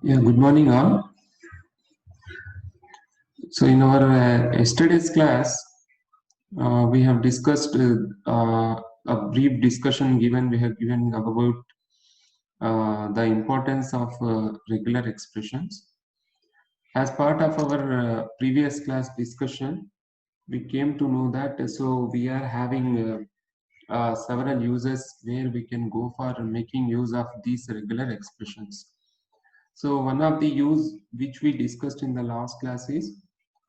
Yeah, good morning all. So in our yesterday's class, we have discussed a brief discussion given. We have given about the importance of regular expressions. As part of our previous class discussion, we came to know that so we are having several uses where we can go for making use of these regular expressions. So one of the use which we discussed in the last class is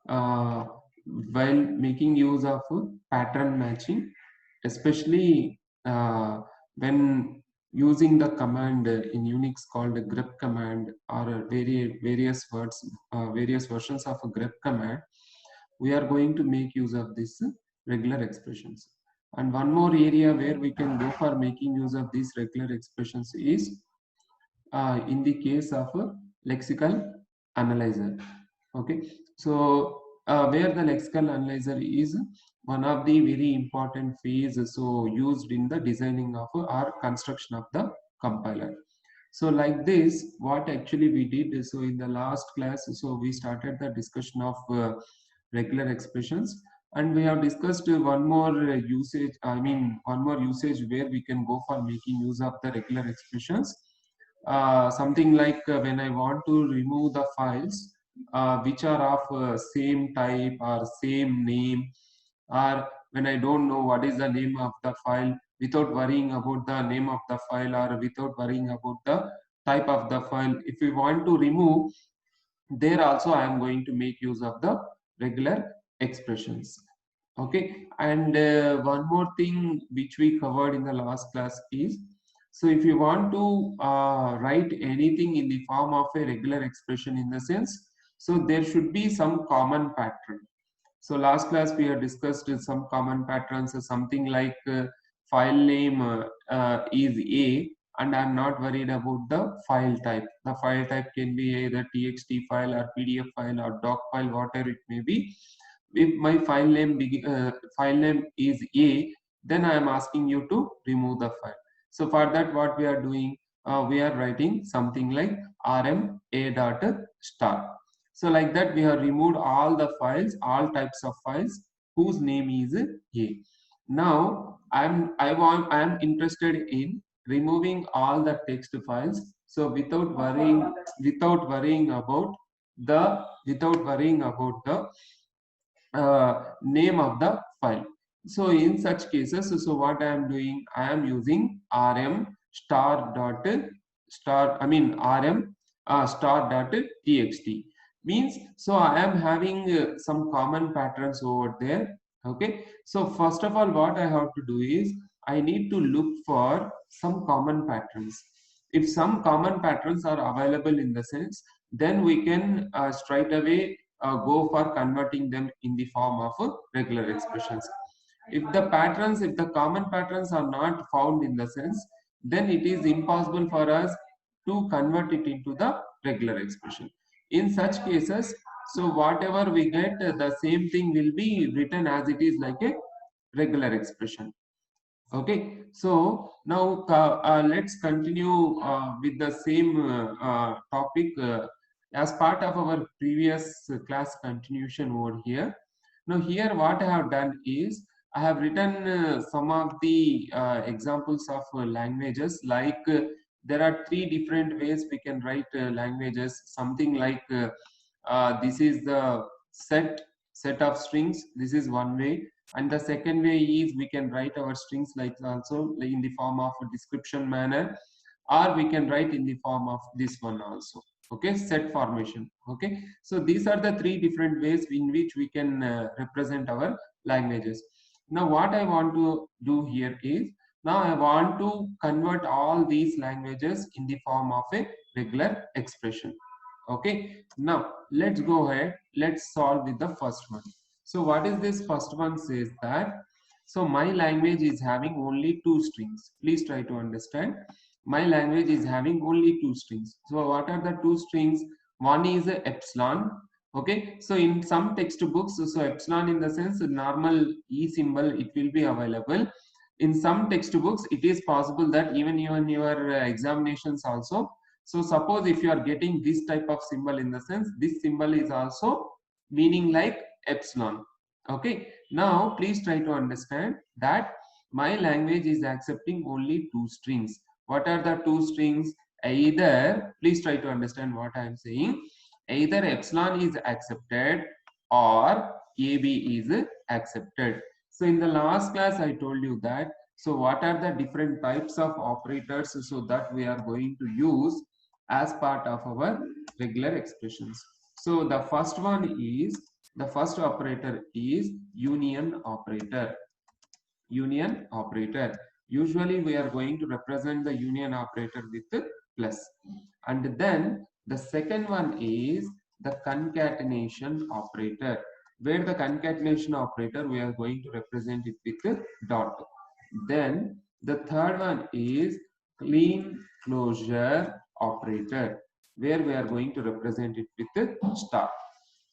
uh, while making use of pattern matching, especially when using the command in Unix called a grep command or various words, various versions of a grep command, we are going to make use of this regular expressions. And one more area where we can go for making use of these regular expressions is in the case of a lexical analyzer. Okay, so where the lexical analyzer is one of the very important phases so used in the designing of or construction of the compiler. So like this, what actually we did is, so in the last class, so we started the discussion of regular expressions, and we have discussed one more usage, I mean one more usage where we can go for making use of the regular expressions. Something like when I want to remove the files which are of same type or same name, or when I don't know what is the name of the file, without worrying about the name of the file or without worrying about the type of the file, if we want to remove, there also I am going to make use of the regular expressions. Okay, and one more thing which we covered in the last class is, so if you want to write anything in the form of a regular expression, in the sense, so there should be some common pattern. So last class we have discussed some common patterns, something like file name is A, and I'm not worried about the file type. The file type can be either TXT file or PDF file or doc file, whatever it may be. If my file name is A, then I am asking you to remove the file. So for that, what we are doing, we are writing something like rma.star. So like that, we have removed all the files, all types of files whose name is A. Now I am interested in removing all the text files. So without worrying about the name of the file. So in such cases, so what I am doing, I am using rm star dot star, I mean rm star dot txt. Means, so I am having some common patterns over there. Okay, so first of all, what I have to do is I need to look for some common patterns. If some common patterns are available, in the sense, then we can straight away go for converting them in the form of regular expressions. If the common patterns are not found, in the sense, then it is impossible for us to convert it into the regular expression. In such cases, so whatever we get, the same thing will be written as it is, like a regular expression. Okay, so now let's continue with the same topic as part of our previous class continuation over here. Now here what I have done is I have written some of the examples of languages, like there are three different ways we can write languages. Something like this is the set of strings. This is one way, and the second way is we can write our strings like also in the form of a description manner, or we can write in the form of this one also. Okay, set formation. Okay, so these are the three different ways in which we can represent our languages. Now what I want to do here is, now I want to convert all these languages in the form of a regular expression. Okay, now let's go ahead, let's solve with the first one. So what is this first one? Says that, so my language is having only two strings. Please try to understand. My language is having only two strings. So what are the two strings? One is a epsilon. Okay, so in some textbooks, so epsilon, in the sense normal e symbol, it will be available. In some textbooks, it is possible that even your examinations also, So suppose if you are getting this type of symbol, in the sense this symbol is also meaning like epsilon. Okay, now please try to understand that my language is accepting only two strings. What are the two strings? Either, please try to understand what I am saying, either epsilon is accepted or AB is accepted. So in the last class I told you that, so what are the different types of operators so that we are going to use as part of our regular expressions. So the first one is, the first operator is union operator. Union operator. Usually we are going to represent the union operator with plus. And then the second one is the concatenation operator, where the concatenation operator we are going to represent it with dot. Then the third one is clean closure operator, where we are going to represent it with star.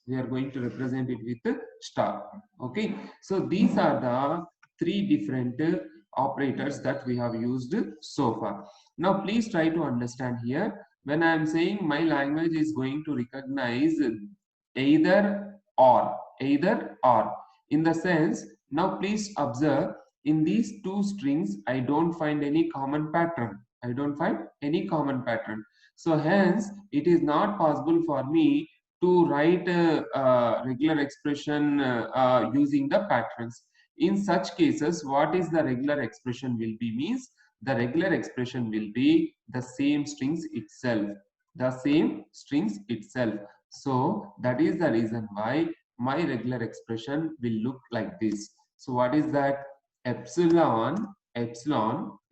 We are going to represent it with star. Okay, so these are the three different operators that we have used so far. Now please try to understand here, when I am saying my language is going to recognize either or, either or, in the sense, now please observe, in these two strings I don't find any common pattern. I don't find any common pattern. So hence it is not possible for me to write a regular expression using the patterns. In such cases, what is the regular expression will be means, the regular expression will be the same strings itself, the same strings itself. So that is the reason why my regular expression will look like this. So what is that? Epsilon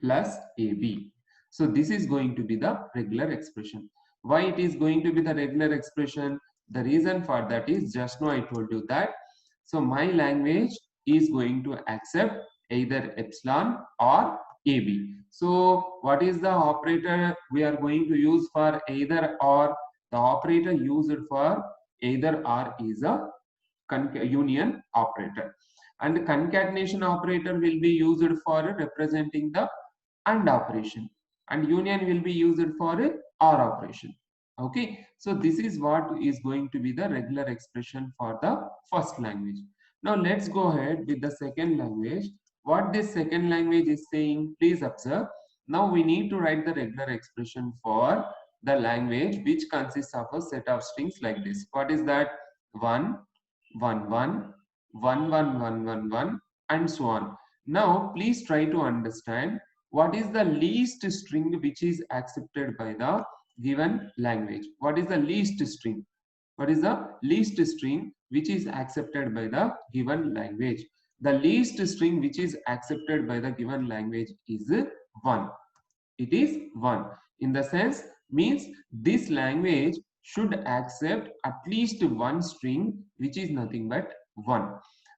plus AB. So this is going to be the regular expression. Why it is going to be the regular expression? The reason for that is, just now I told you that, so my language is going to accept either epsilon or AB. So what is the operator we are going to use for either or? The operator used for either or is a union operator, and concatenation operator will be used for representing the AND operation, and union will be used for a OR operation. Okay, so this is what is going to be the regular expression for the first language. Now let's go ahead with the second language. What this second language is saying, please observe. Now we need to write the regular expression for the language which consists of a set of strings like this. What is that? 1 1 1 1 1 1 1 1 and so on. Now please try to understand what is the least string which is accepted by the given language. What is the least string? What is the least string which is accepted by the given language? The least string which is accepted by the given language is 1. It is 1. In the sense, means this language should accept at least one string which is nothing but 1.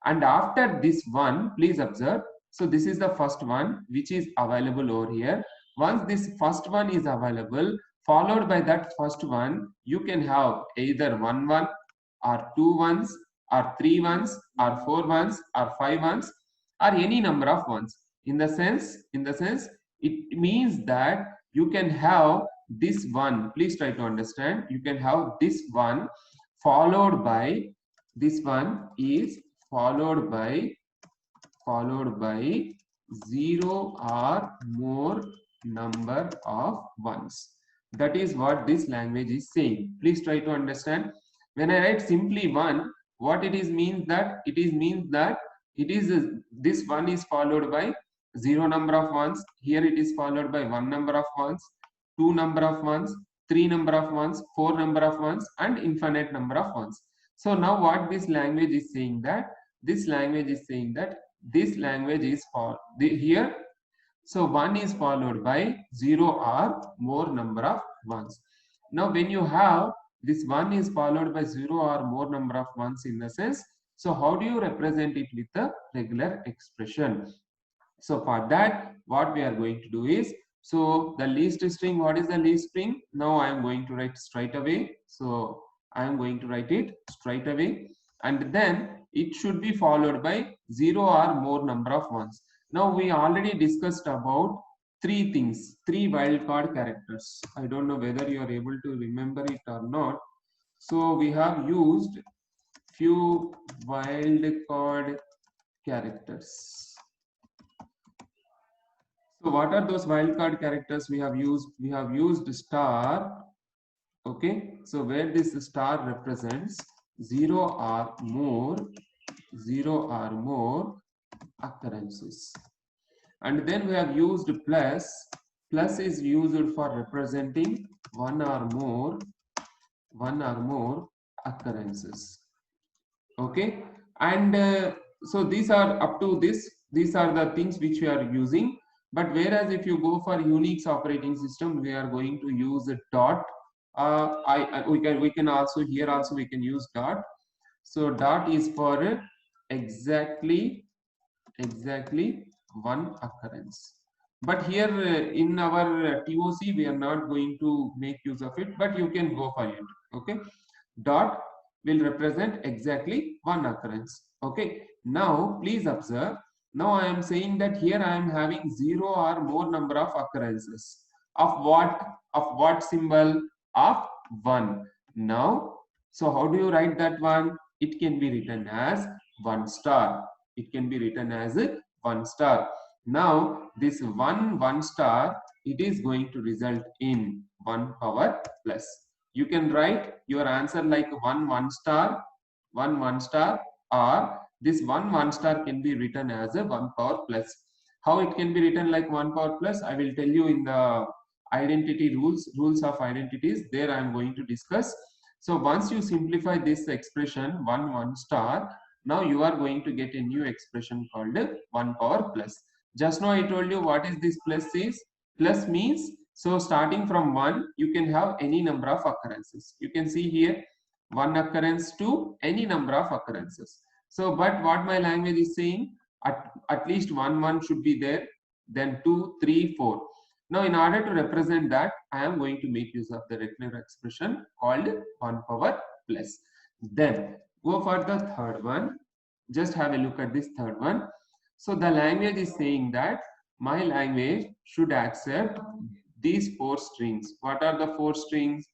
And after this 1, please observe, so this is the first one which is available over here. Once this first one is available, followed by that first one, you can have either 1 1 or 2 ones or 3 ones or 4 ones or 5 ones or any number of ones. In the sense, it means that you can have this one, please try to understand, you can have this one followed by, this one is followed by 0 or more number of ones. That is what this language is saying. Please try to understand. When I write simply 1, what it is means that, it is means that it is this one is followed by 0 number of ones. Here it is followed by 1 number of ones, 2 number of ones, 3 number of ones, 4 number of ones, and infinite number of ones. So now what this language is saying that, this language is saying that this language is for here, so 1 is followed by 0 or more number of ones. Now when you have this 1 is followed by 0 or more number of ones, in the sense, so how do you represent it with the regular expression? So for that, what we are going to do is, so the least string, what is the least string? Now I am going to write straight away. So I am going to write it straight away, and then it should be followed by 0 or more number of ones. Now we already discussed about three things, three wildcard characters. I don't know whether you are able to remember it or not. So we have used few wildcard characters. So what are those wildcard characters we have used? We have used star. Okay, so where this star represents zero or more occurrences. And then we have used plus. Plus is used for representing one or more occurrences. Okay, and so these are up to this. These are the things which we are using. But whereas if you go for Unix operating system, we are going to use a dot. We can also here also we can use dot. So dot is for exactly one occurrence. But here in our TOC we are not going to make use of it, but you can go for it. Okay, dot will represent exactly one occurrence. Okay, now please observe, now I am saying that here I am having zero or more number of occurrences of what symbol? Of 1. Now, so how do you write that one? It can be written as 1 star. It can be written as 1 star. Now this 1 star, it is going to result in 1 power plus. You can write your answer like 1 star, 1 star, or this 1 star can be written as a 1 power plus. How it can be written like 1 power plus, I will tell you in the identity rules of identities. There I am going to discuss. So once you simplify this expression 1 star, now you are going to get a new expression called 1 power plus. Just now I told you what is this plus is. Plus means, so starting from 1, you can have any number of occurrences. You can see here 1 occurrence to any number of occurrences. So, but what my language is saying, at least one should be there, then 2, 3, 4. Now, in order to represent that, I am going to make use of the regular expression called 1 power plus. Then, go for the third one. Just have a look at this third one. So, the language is saying that my language should accept these 4 strings. What are the 4 strings?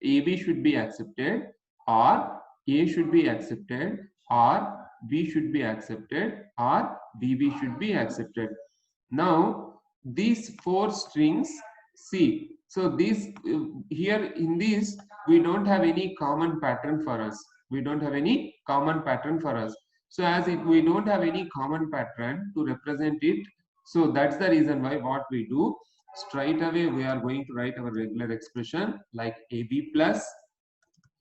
AB should be accepted, or A should be accepted, or B should be accepted, or BB should be accepted. Now, these 4 strings, see, so this here in this, we don't have any common pattern for us. We don't have any common pattern for us. So as we don't have any common pattern to represent it, so that's the reason why what we do, straight away we are going to write our regular expression like AB plus,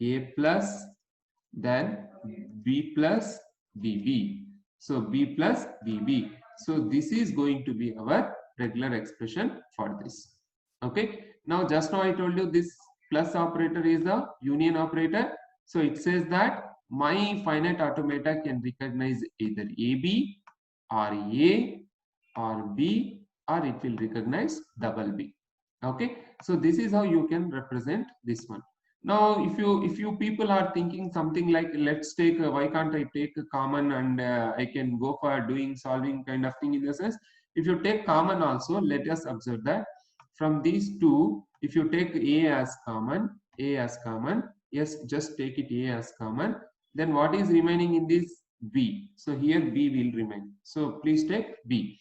A plus, then B plus BB. So B plus BB. So this is going to be our regular expression for this. Okay. Now just now I told you this plus operator is the union operator. So it says that my finite automata can recognize either AB or A or B, or it will recognize double B. Okay. So this is how you can represent this one. Now if you people are thinking something like, let's take why can't I take a common and I can go for doing solving kind of thing, in the sense, if you take common also, let us observe that from these two, if you take A as common, yes, just take it A as common, then what is remaining in this? B. So here B will remain, so please take B.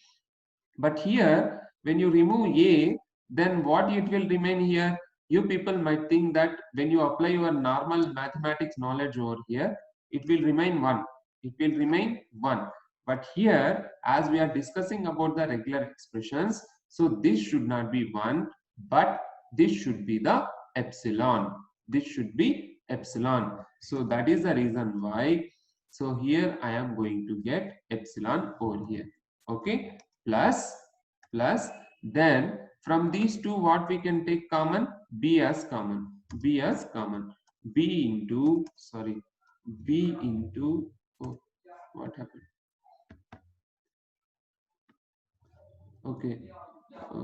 But here when you remove A, then what it will remain here? You people might think that when you apply your normal mathematics knowledge over here, it will remain 1. It will remain 1. But here, as we are discussing about the regular expressions, so this should not be 1, but this should be the epsilon. This should be epsilon. So that is the reason why. So here I am going to get epsilon over here. Okay, plus, then from these two, what we can take common? B as common. B as common. B into, sorry, B into, oh, what happened? Okay,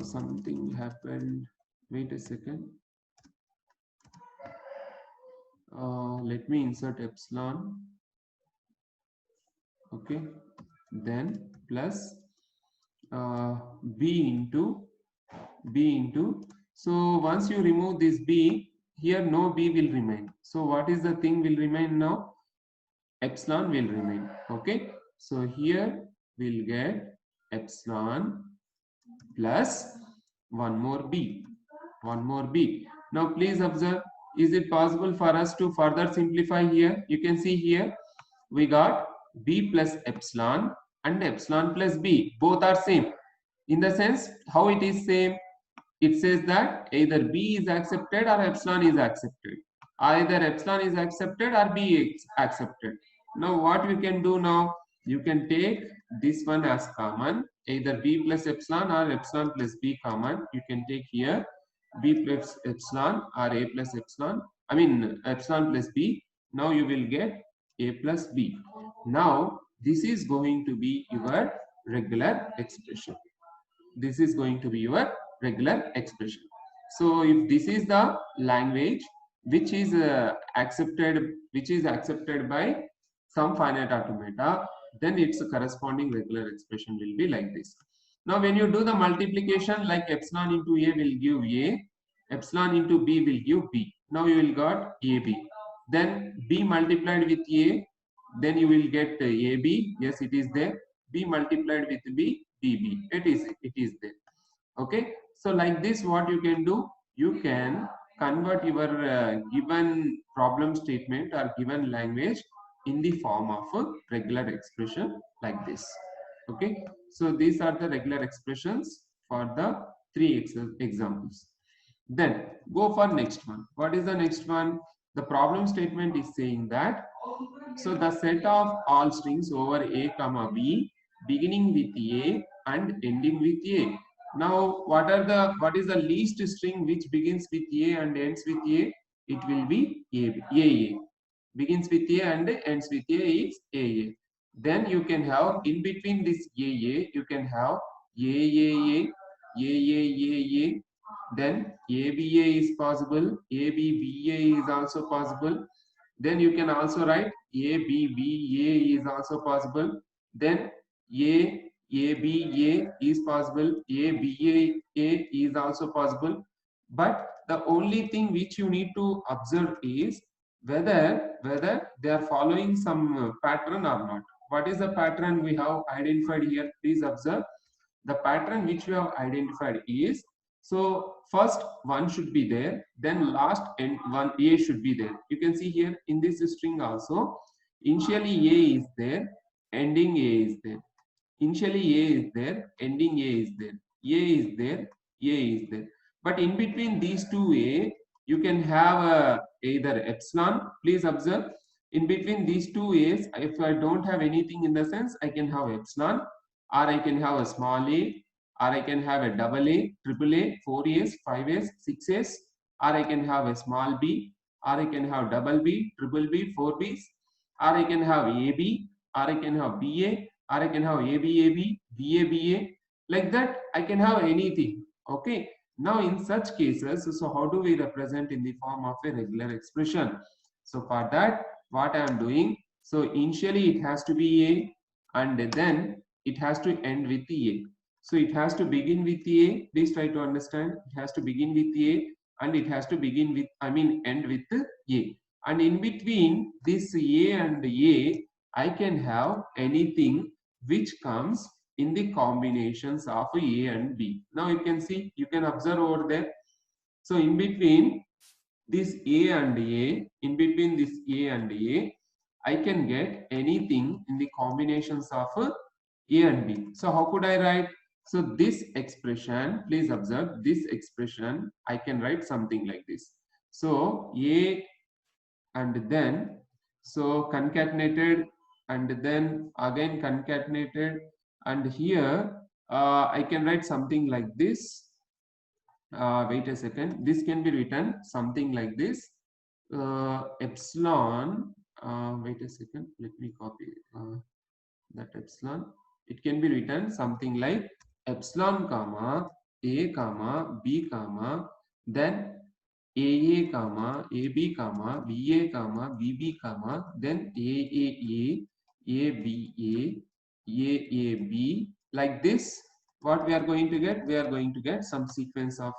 something happened. Wait a second. Let me insert epsilon. Okay, then plus B into b into, so once you remove this b, here no b will remain. So what is the thing will remain now? Epsilon will remain. Okay, so here we'll get epsilon plus one more b, one more b. Now please observe, is it possible for us to further simplify here? You can see here we got b plus epsilon and epsilon plus b, both are same. In the sense, how it is same? It says that either b is accepted or epsilon is accepted. Either epsilon is accepted or b is accepted. Now what we can do now? You can take this one as common, either b plus epsilon or epsilon plus b common. You can take here b plus epsilon or a plus epsilon. I mean epsilon plus b. Now you will get a plus b. Now this is going to be your regular expression. This is going to be your regular expression. So if this is the language which is accepted by some finite automata, then its corresponding regular expression will be like this. Now when you do the multiplication, like epsilon into a will give a, epsilon into b will give b. Now you will got ab, then b multiplied with a, then you will get ab, yes it is there, b multiplied with b, bb, it is there. Okay, so like this what you can do, you can convert your given problem statement or given language in the form of a regular expression like this. Okay, so these are the regular expressions for the three examples. Then go for next one. What is the next one? The problem statement is saying that, so the set of all strings over a comma b beginning with a and ending with a. Now what is the least string which begins with a and ends with a? It will be a. Begins with a and ends with a is a. Then you can have in between this a, you can have a, then ABA is possible, ABBA is also possible. Then you can also write ABBA is also possible. Then ABA is possible, ABA is also possible. But the only thing which you need to observe is whether they are following some pattern or not. What is the pattern we have identified here? Please observe. The pattern which we have identified is, so first one should be there, then last and one a should be there. You can see here in this string also, initially a is there, ending a is there. Initially a is there, ending a is there. A is there, a is there. But in between these two a, you can have either epsilon. Please observe, in between these two a's, if I don't have anything in the sense, I can have epsilon, or I can have a small a, or I can have a double A, triple A, 4A's, 5A's, 6A's, or I can have a small b, or I can have double B, triple B, 4B's, or I can have AB, or I can have BA, or I can have ABAB, BABA. Like that, I can have anything. Okay. Now, in such cases, so how do we represent in the form of a regular expression? So for that, what I am doing, so initially it has to be A, and then it has to end with A. So it has to begin with A. Please try to understand. It has to begin with A, and it has to begin with, end with A. And in between this A and A, I can have anything which comes in the combinations of A and B. Now you can see, you can observe over there. So in between this A and A, in between this A and A, I can get anything in the combinations of A and B. So how could I write? So this expression, please observe this expression, I can write something like this. So A and then, so concatenated and then again concatenated, and here I can write something like this. Wait a second, this can be written something like this. Epsilon, wait a second, let me copy that epsilon. It can be written something like epsilon comma a comma b comma, then AA comma AB comma BA comma BB comma, then AAA ABA AAB, like this. what we are going to get? We are going to get some sequence of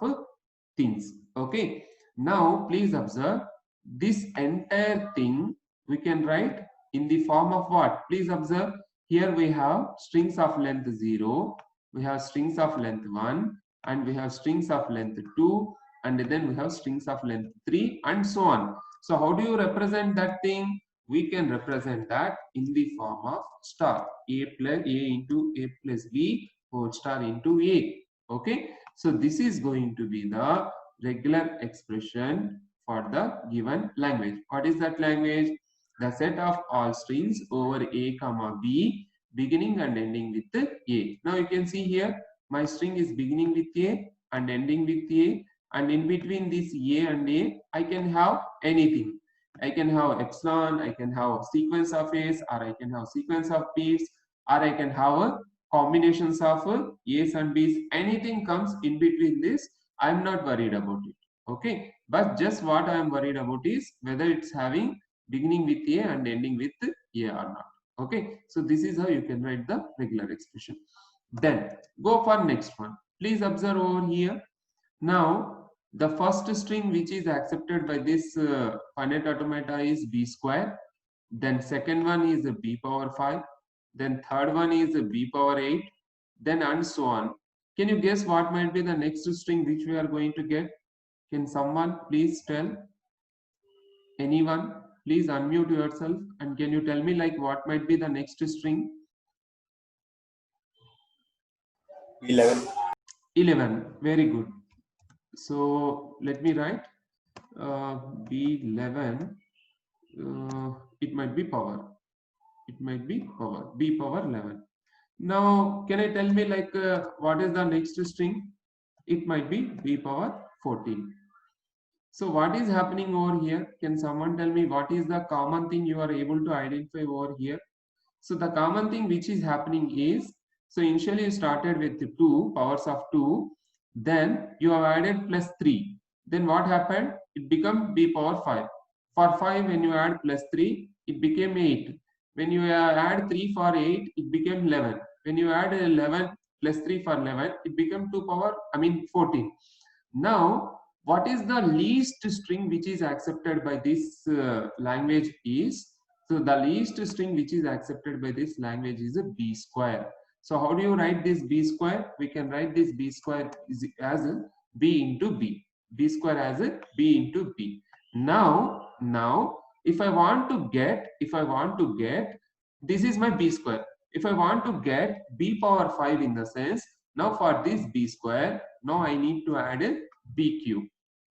things. Okay, now please observe this entire thing we can write in the form of what? Please observe, here we have strings of length 0, we have strings of length 1, and we have strings of length 2, and then we have strings of length 3, and so on. So how do you represent that thing? We can represent that in the form of star, a into a plus b whole star into a. Okay, so this is going to be the regular expression for the given language. What is that language? The set of all strings over a comma b beginning and ending with a. Now you can see here my string is beginning with a and ending with a, and in between this a and a I can have anything. I can have epsilon, I can have a sequence of a's, or I can have sequence of b's, or I can have a combinations of a's and b's. Anything comes in between this, I'm not worried about it. Okay, but just what I am worried about is whether it's having beginning with a and ending with a or not. Okay, so this is how you can write the regular expression. Then go for next one. Please observe over here. Now the first string which is accepted by this finite automata is b square. Then second one is b power 5. Then third one is b power 8. Then and so on. Can you guess what might be the next string which we are going to get? Can someone please tell? Anyone? Please unmute yourself and can you tell me like what might be the next string? 11. 11. Very good. So let me write B11. It might be power. It might be power. B power 11. Now, can I tell me like what is the next string? It might be B power 14. So what is happening over here? Can someone tell me what is the common thing you are able to identify over here? So the common thing which is happening is, so initially you started with 2 powers of 2, then you have added plus 3. Then what happened? It became b power 5. For 5, when you add plus 3, it became 8. When you add 3 for 8, it became 11. When you add 11 plus 3 for 11, it became 14. Now, what is the least string which is accepted by this language is, so the least string which is accepted by this language is a b square. So how do you write this b square? We can write this b square as a b into b. B square as a b into b. Now if I want to get, this is my b square. If I want to get b power 5 in the sense, now for this b square, now I need to add a b cube.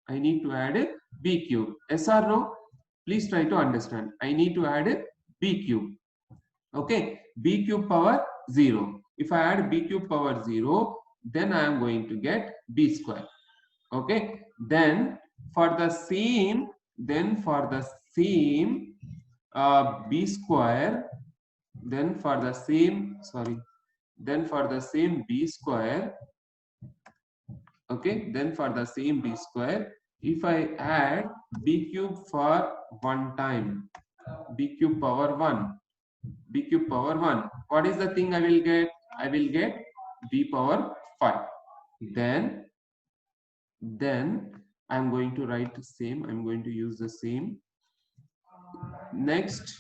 I need to add a b cube. Yes or no? Please try to understand. I need to add a b cube. Okay, b cube power 0. If I add b cube power 0, then I am going to get b square. Okay, then for the same b square, then for the same b square, okay, then for the same b square, if I add b cube for one time, b cube power 1, what is the thing I will get? I will get b power 5. Then I'm going to write the same, I'm going to use the same. Next,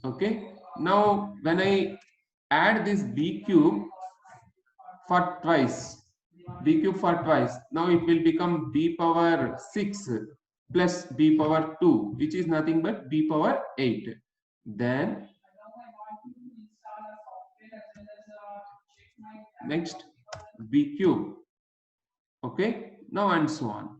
okay, now when I add this b cube for twice, now it will become b power 6 plus b power 2, which is nothing but b power 8. Then next b cube, okay, now and so on.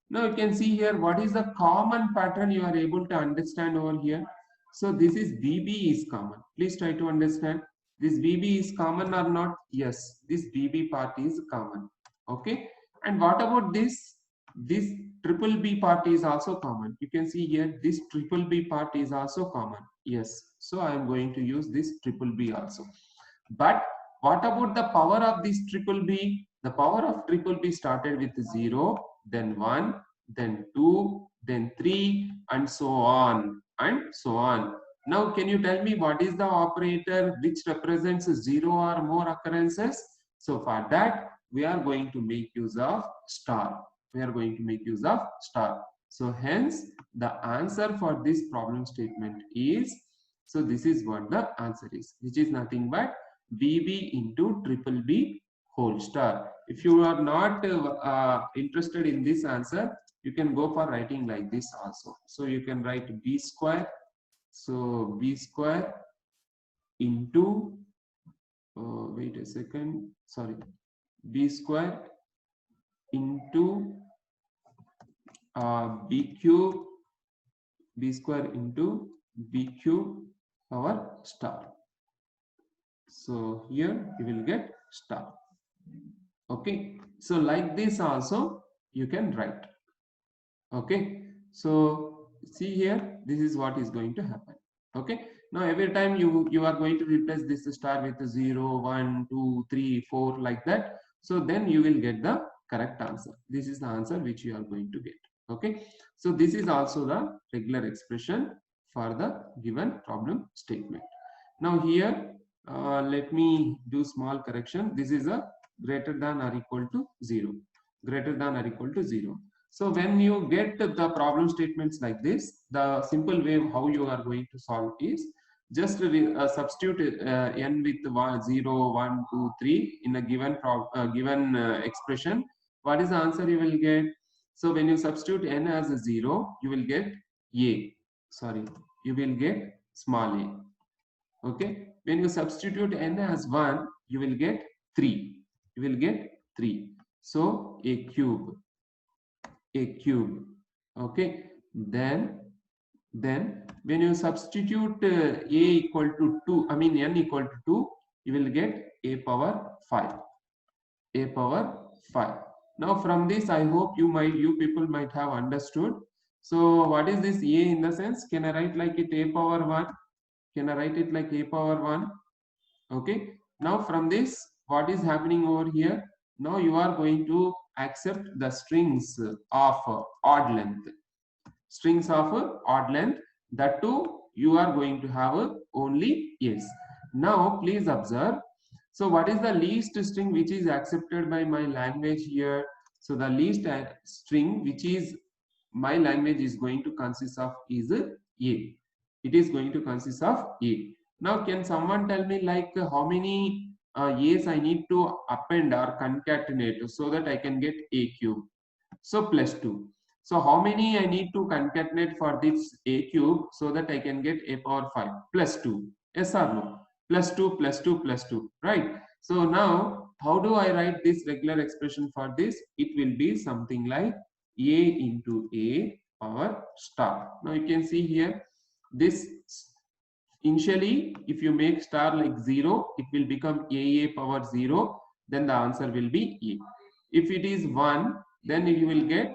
Now you can see here what is the common pattern you are able to understand over here. So this is BB is common. Please try to understand. This BB is common or not? Yes, this BB part is common. Okay. And what about this? This triple B part is also common. You can see here this triple B part is also common. Yes. So I am going to use this triple B also. But what about the power of this triple B? The power of triple B started with 0, then 1, then 2, then 3, and so on. and so on. Now, can you tell me what is the operator which represents 0 or more occurrences? So for that, we are going to make use of star. We are going to make use of star. So hence, the answer for this problem statement is, so this is what the answer is, which is nothing but BB into triple B whole star. If you are not interested in this answer, you can go for writing like this also. So you can write B square. So B square into, wait a second, sorry, B square into B cube, B square into B cube power star. So here you will get star. Okay, so like this also you can write. Okay, so see here, this is what is going to happen. Okay, now every time you are going to replace this star with 0, 1, 2, 3, 4 like that, so then you will get the correct answer. This is the answer which you are going to get. Okay, so this is also the regular expression for the given problem statement. Now here let me do small correction. This is a greater than or equal to 0, greater than or equal to 0. So when you get the problem statements like this, the simple way how you are going to solve is just substitute n with 1, 0, 1, 2, 3 in a given expression. What is the answer you will get? So when you substitute n as a 0, you will get a. Sorry, you will get small a. Okay. When you substitute n as 1, you will get 3. You will get 3. So a cube. Okay, then when you substitute a equal to 2, I mean n equal to 2, you will get a power 5. Now from this, I hope you people might have understood. So what is this a in the sense? Can I write like it a power 1? Can I write it like a power 1? Okay, now from this, what is happening over here? Now you are going to accept the strings of odd length. Strings of odd length, that too you are going to have only yes. Now please observe. So what is the least string which is accepted by my language here? So the least string which is my language is going to consist of is a. It is going to consist of a. Now can someone tell me like how many a's I need to append or concatenate so that I can get a cube? So plus 2. So how many I need to concatenate for this a cube so that I can get a power 5? Plus 2. Yes or no? Plus 2, plus 2, plus 2. Right? So now how do I write this regular expression for this? It will be something like a into a power star. Now you can see here this. Initially, if you make star like 0, it will become a power 0. Then the answer will be a. If it is 1, then you will get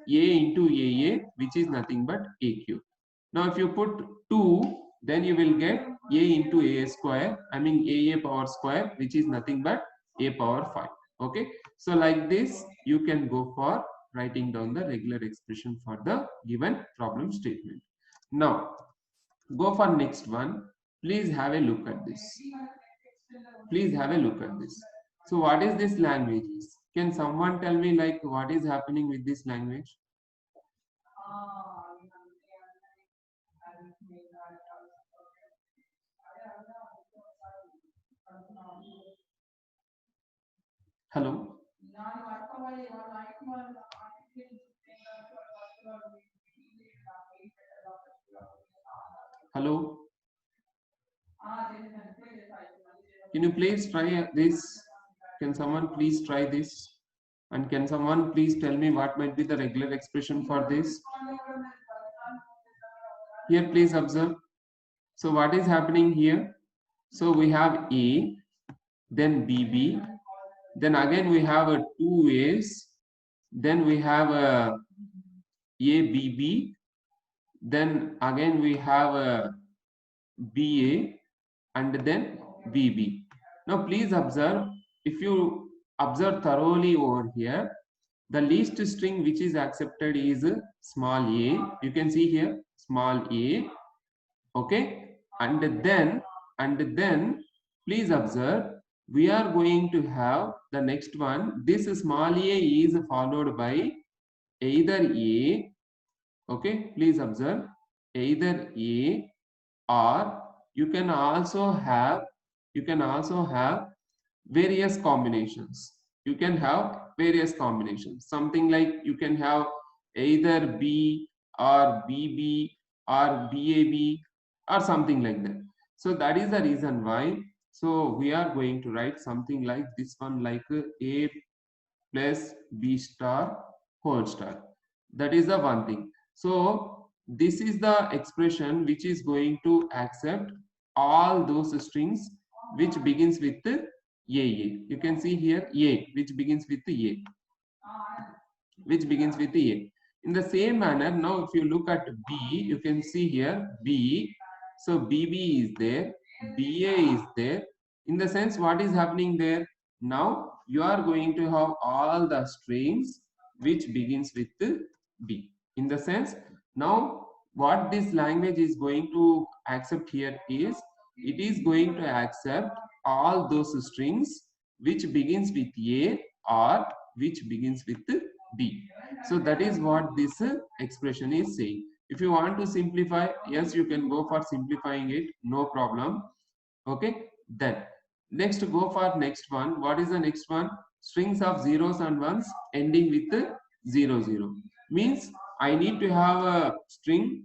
a into a, which is nothing but a cube. Now, if you put 2, then you will get a into a square. I mean a power square, which is nothing but a power 5. Okay. So like this, you can go for writing down the regular expression for the given problem statement. Now, go for next one. Please have a look at this. Please have a look at this. So what is this language? Can someone tell me like what is happening with this language? Hello? Hello? Can you please try this? Can someone please try this? And can someone please tell me what might be the regular expression for this? Here, please observe. So what is happening here? So we have A, then BB, then again we have a 2 A's, then we have a ABB, then again we have a BA, and then BB. Now please observe, if you observe thoroughly over here, the least string which is accepted is small a. You can see here small a. Okay, and then please observe, we are going to have the next one. This small a is followed by either a, okay, please observe, either a, or you can also have various combinations. You can have various combinations, something like you can have either b or bb or bab or something like that. So that is the reason why, so we are going to write something like this one, like a plus b star whole star. That is the one thing. So this is the expression which is going to accept all those strings which begins with a. You can see here a which begins with a, which begins with a. In the same manner, now if you look at b, you can see here b. So bb is there, ba is there. In the sense, what is happening there? Now you are going to have all the strings which begins with b. In the sense, now what this language is going to accept here is, it is going to accept all those strings which begins with a or which begins with b. So that is what this expression is saying. If you want to simplify, yes, you can go for simplifying it, no problem. Okay, then next go for next one. What is the next one? Strings of zeros and ones ending with 00. Means I need to have a string,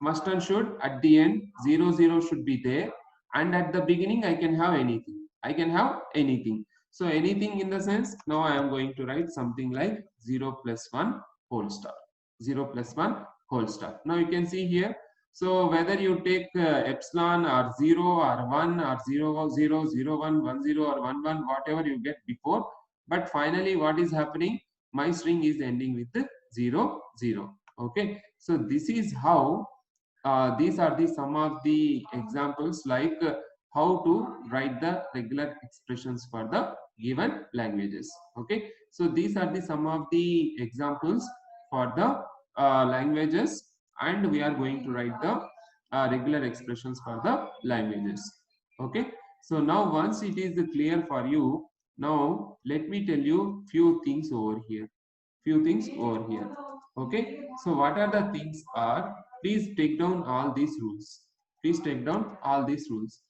must and should, at the end 00 should be there, and at the beginning I can have anything. I can have anything. So anything, in the sense, now I am going to write something like 0 plus 1 whole star. 0 plus 1 whole star. Now you can see here. So whether you take epsilon or 0 or 1 or 0, 0, 0, 1, 1, 0 or 1, 1, whatever you get before. But finally what is happening? My string is ending with 0, 0. Okay. So this is how, these are the some of the examples, like how to write the regular expressions for the given languages. Okay, so these are the some of the examples for the languages, and we are going to write the regular expressions for the languages. Okay, so now once it is clear for you, now let me tell you few things over here. Okay, so what are the things are, please take down all these rules. Please take down all these rules.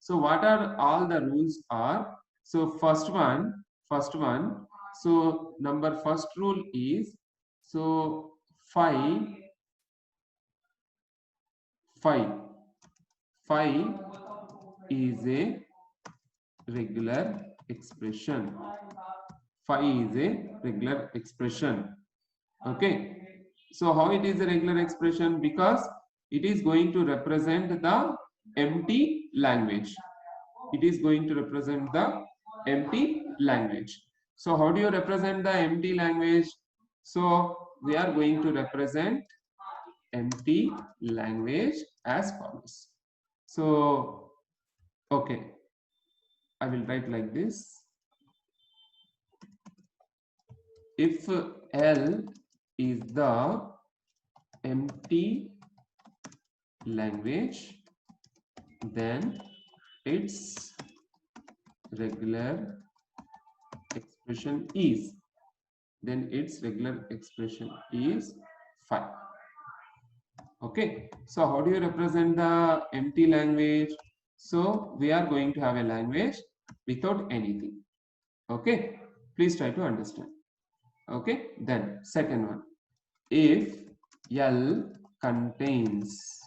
So what are all the rules are? So first one, so number first rule is, so phi is a regular expression. Phi is a regular expression. Okay, so how it is a regular expression? Because it is going to represent the empty language. It is going to represent the empty language. So how do you represent the empty language? So we are going to represent empty language as follows. So okay, I will write like this. If L is the empty language, then its regular expression is, phi. Okay, so how do you represent the empty language? So we are going to have a language without anything. Okay, please try to understand. Okay, then second one, if L contains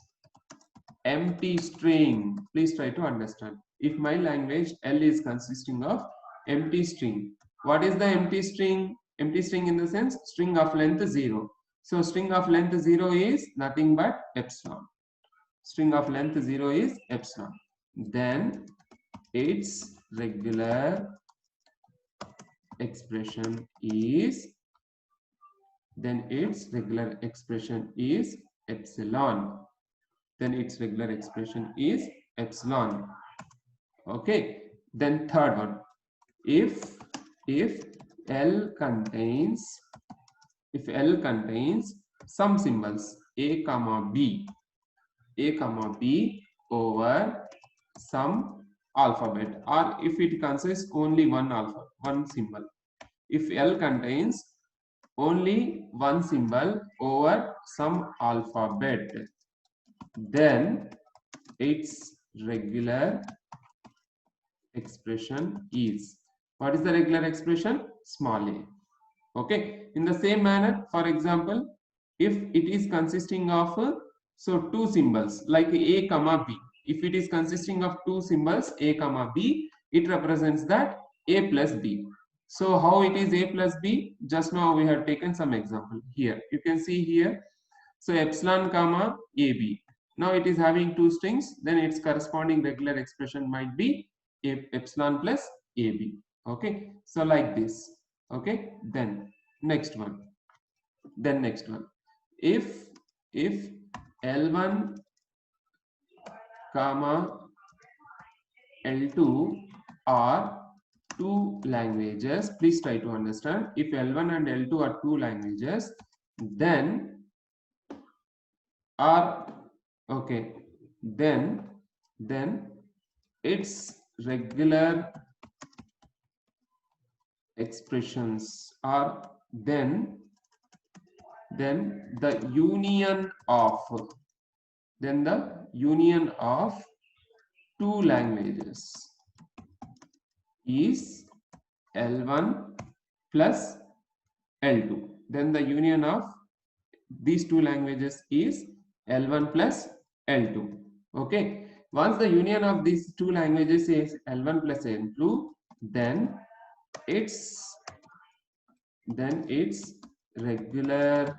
empty string, please try to understand. If my language L is consisting of empty string, what is the empty string? Empty string in the sense, string of length 0. So string of length 0 is nothing but epsilon. String of length 0 is epsilon. Then its regular expression is, epsilon. Then its regular expression is epsilon. Okay, then third one, if L contains some symbols a comma b, a comma b over some alphabet, or if it consists only one symbol. If L contains only one symbol over some alphabet, then its regular expression is, what is the regular expression? Small a. Okay, in the same manner, for example, if it is consisting of two symbols like a comma b, if it is consisting of two symbols a comma b, it represents that a plus b. So how it is a plus b? Just now we have taken some example. Here you can see here, so epsilon comma ab, now it is having two strings, then its corresponding regular expression might be epsilon plus ab. Okay, so like this. Okay, then next one, if L1 comma L2 are two languages, please try to understand, if L1 and L2 are two languages, then then its regular expressions are then the union of two languages is L1 plus L2. Then the union of these two languages is L1 plus L2. Okay, once the union of these two languages is L1 plus L2, then its regular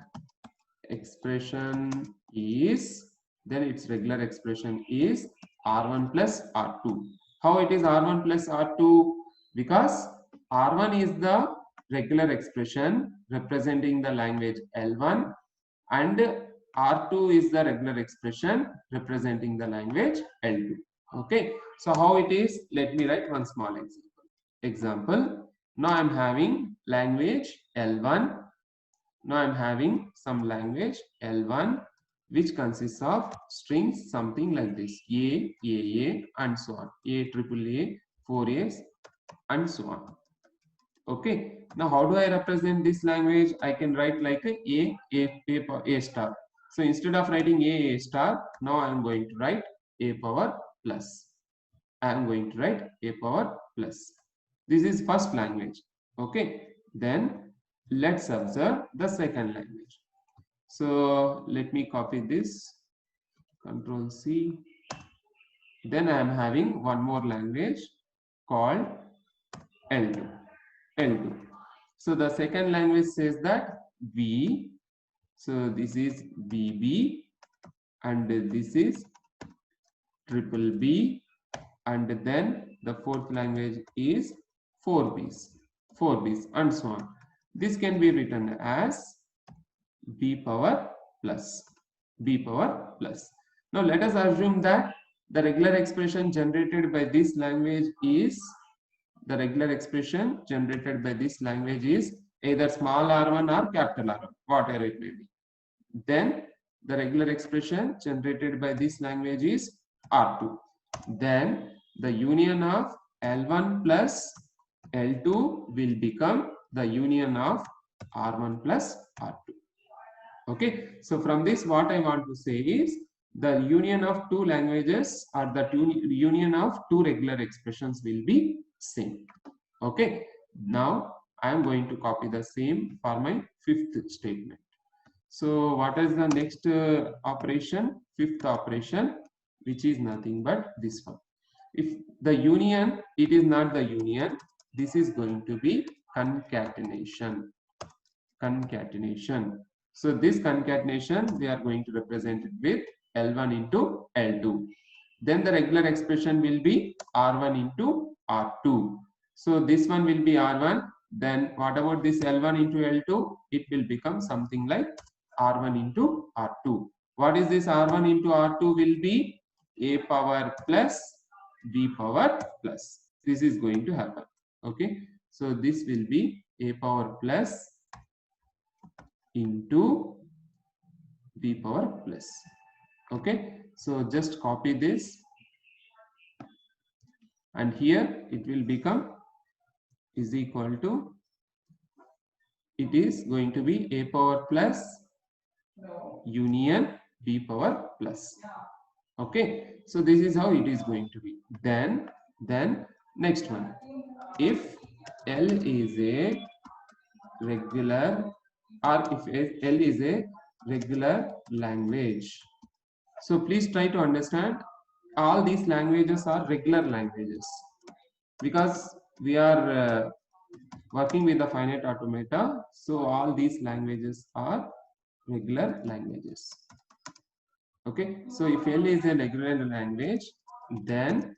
expression is R1 plus R2. How it is R1 plus R2? Because R1 is the regular expression representing the language L1 and R2 is the regular expression representing the language L2. Okay, so how it is? Let me write one small example. Now I'm having language L1. Now I'm having some language L1 which consists of strings something like this: A, and so on. A, triple A, 4A's, and so on. Okay, now how do I represent this language? I can write like A star. So instead of writing A star, now I am going to write A power plus. I am going to write A power plus. This is first language. Okay, then let's observe the second language. So let me copy this, Control C. Then I am having one more language called L2. So the second language says that V. So this is VB, and this is triple B, and then the fourth language is 4Bs, and so on. This can be written as B power plus. Now let us assume that the regular expression generated by this language is either small r1 or capital R1, whatever it may be. Then the regular expression generated by this language is R2. Then the union of L1 plus L2 will become the union of R1 plus R2. Okay, so from this what I want to say is the union of two languages or the union of two regular expressions will be same. Okay, now I am going to copy the same for my fifth statement. So what is the next operation? Fifth operation, which is nothing but this one. If the union, it is not the union, this is going to be concatenation. So this concatenation, we are going to represent it with L1 into L2. Then the regular expression will be R1 into R2. So this one will be R1. Then what about this L1 into L2? It will become something like R1 into R2. What is this R1 into R2 will be? A power plus B power plus. This is going to happen. Okay. So this will be A power plus into B power plus. Okay. So just copy this, and here it will become is equal to, it is going to be a power plus union b power plus. Okay, so this is how it is going to be. Then next one, if L is a regular, or if L is a regular language. So please try to understand, all these languages are regular languages because we are working with the finite automata. So all these languages are regular languages. Okay, so if L is a regular language, then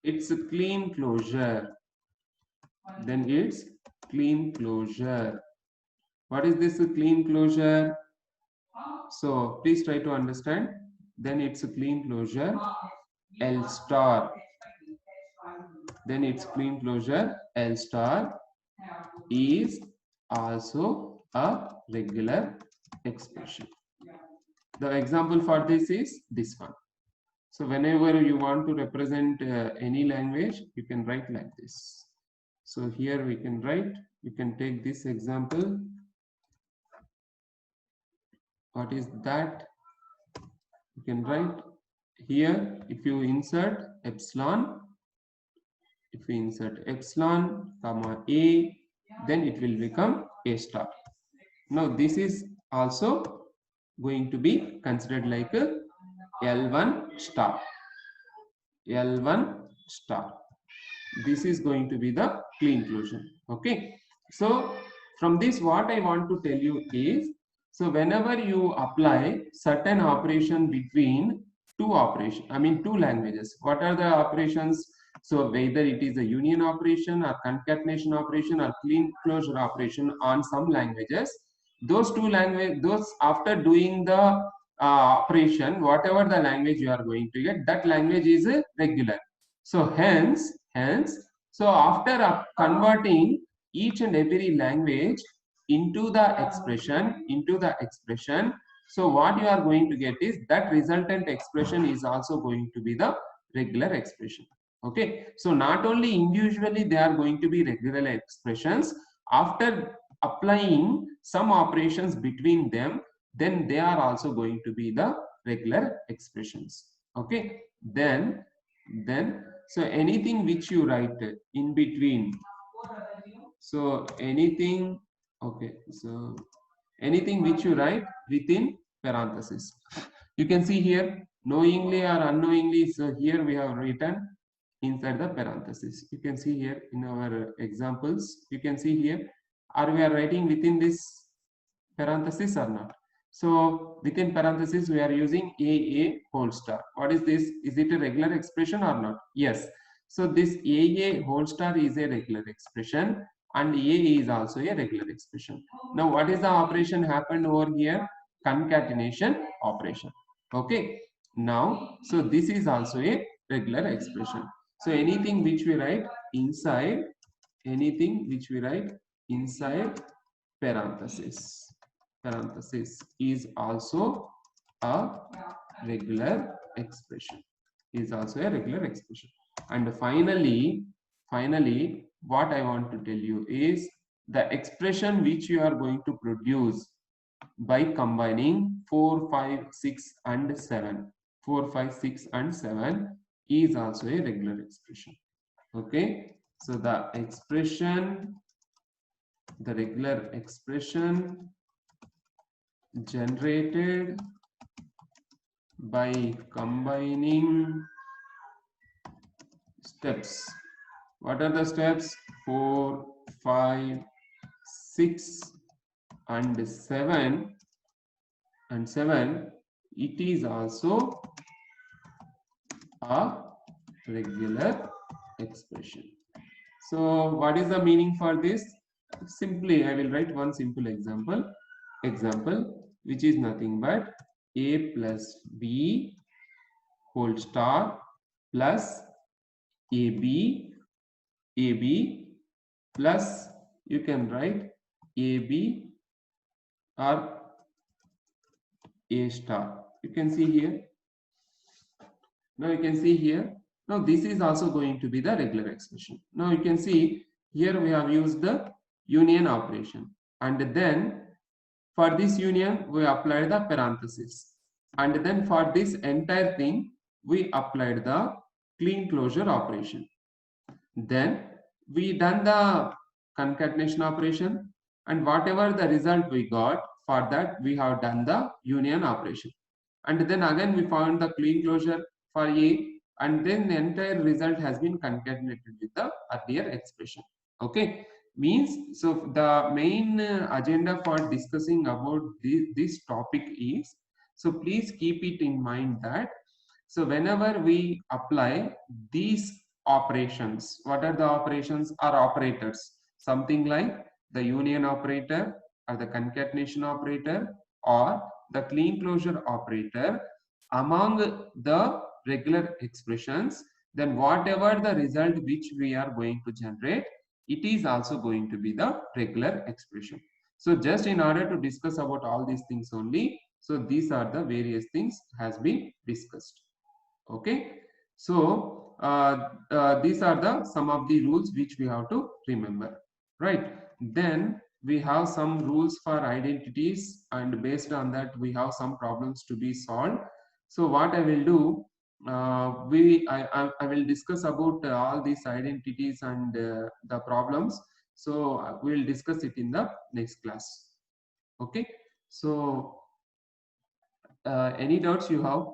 it's a clean closure. Then it's clean closure. What is this clean closure? So please try to understand. Then it's a clean closure L star. Then its clean closure L star is also a regular expression. The example for this is this one. So whenever you want to represent any language, you can write like this. So here we can write, you can take this example. What is that? You can write here, if you insert epsilon, comma a, then it will become a star. Now this is also going to be considered like a L1 star. L1 star. This is going to be the clean closure. Okay. So from this, what I want to tell you is, so whenever you apply certain operation between two languages, what are the operations? So whether it is a union operation or concatenation operation or clean closure operation on some languages, those after doing the operation, whatever the language you are going to get, that language is regular. So hence, so after converting each and every language into the expression, so what you are going to get is that resultant expression is also going to be the regular expression. Okay, so not only individually they are going to be regular expressions, after applying some operations between them, then they are also going to be the regular expressions. Okay, then so anything which you write in between, so anything, okay, so anything which you write within parenthesis, you can see here, knowingly or unknowingly. So here we have written inside the parenthesis. You can see here in our examples, you can see here, are we are writing within this parenthesis or not? So within parenthesis we are using a whole star. What is this? Is it a regular expression or not? Yes. So this a whole star is a regular expression, and a is also a regular expression. Now what is the operation happened over here? Concatenation operation. Okay. Now, so this is also a regular expression. So anything which we write inside, parenthesis is also a regular expression, and finally what I want to tell you is the expression which you are going to produce by combining 4, 5, 6 and 7 is also a regular expression. Okay, so the regular expression generated by combining steps. What are the steps? 4, 5, 6 and 7 it is also a regular expression. So what is the meaning for this? Simply I will write one simple example, which is nothing but a plus b whole star plus ab plus, you can write ab or a star. You can see here Now you can see here. Now this is also going to be the regular expression. Now you can see here we have used the union operation, and then for this union we applied the parenthesis, and then for this entire thing we applied the clean closure operation. Then we done the concatenation operation, and whatever the result we got, for that we have done the union operation, and then again we found the clean closure for A, and then the entire result has been concatenated with the earlier expression. Okay, means so the main agenda for discussing about this topic is, so please keep it in mind that, so whenever we apply these operations, what are the operations or operators? Something like the union operator or the concatenation operator or the clean closure operator among the regular expressions, then whatever the result which we are going to generate, it is also going to be the regular expression. So just in order to discuss about all these things only, so these are the various things has been discussed. Okay, so these are the some of the rules which we have to remember, right? Then we have some rules for identities, and based on that we have some problems to be solved. So what I will do, I will discuss about all these identities and the problems. So we will discuss it in the next class. Okay, so any doubts you have?